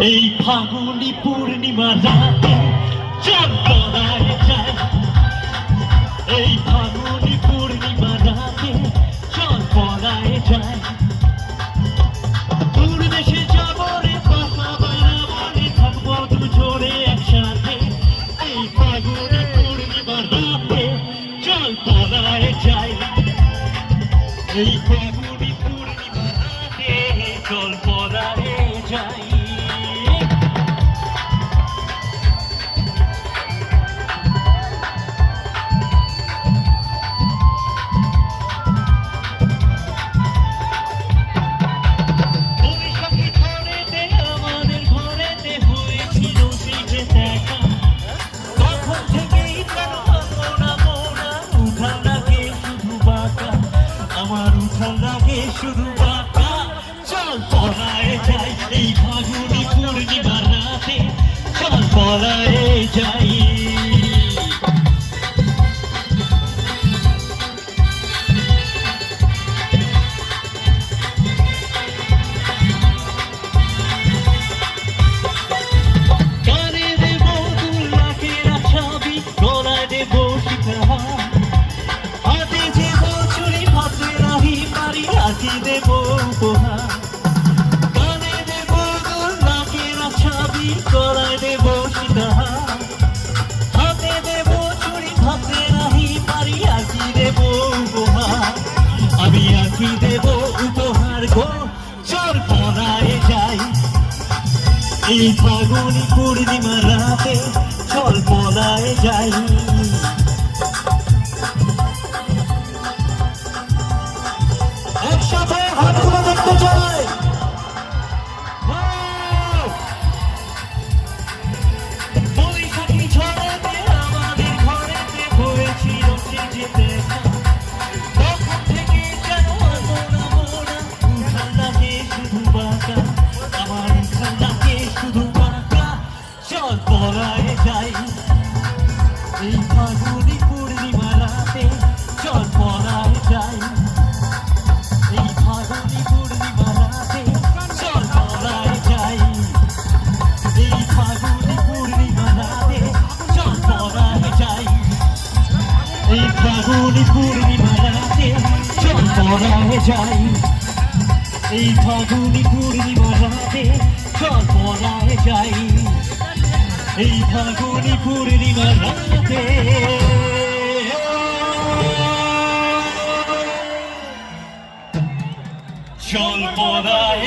এই ফাগুনি পূর্ণিমা রাতে চল পড়ায় যায়। এই ফাগুনি পূর্ণিমা রাতে চল পড়ায় যায়। দূর দেশে যাবো রে কথা বাড়াবো রে, থাকবো দুজনে একসাথে। এই ফাগুনি পূর্ণিমা রাতে চল পড়ায় যায়। এই ফাগুনি পূর্ণিমা রাতে চল পড়ায় যায়। শুধু বাঁকা চল পড়ায় যাই। এই ফাগুনি পূর্ণিমা রাতে চল পড়ায় যাই। কানে দেব দুল লাখের ছবি, গলায় দেব সীতাহার, হাতে যে বছরই ভাবতে নাহি পারি রাখি দেব উপহার। কানে দেব দুল লাখের ছবি, গলায় দেব সীতাহার, হাতে দেব চুড়ি ভাবতে নাহি পারি রাখি দেব উপহার। আমি আঁকি দেব উপহার গো, চল পড়ায় যাই। এই ফাগুনি পূর্ণিমা রাতে চল পড়ায় যাই। একসাথে হাতগুলো দেখতে চাই। বৈশাখী ঝড়েতে আমাদের ঘরেতে হয়েছিল যেতে, তখন থেকে যেন মোনা উঠান লাগে শুধু বাঁকা, আমার উঠান লাগে শুধু বাঁকা। চল পড়ায় যাই। এই ফাগুনি পূর্ণিমা রাতে চল পড়ায় যাই। এই ফাগুনি পূর্ণিমা রাতে চল পড়ায় যাই। এই ফাগুনি পূর্ণিমা রাতে চল পড়ায় যাই। এই ফাগুনি পূর্ণিমা রাতে চল পড়ায় যাই। এই ফাগুনি পূর্ণিমা রাতে চল পড়ায় যাই। এই ফাগুনি পূর্ণিমা রাতে চল পড়ায়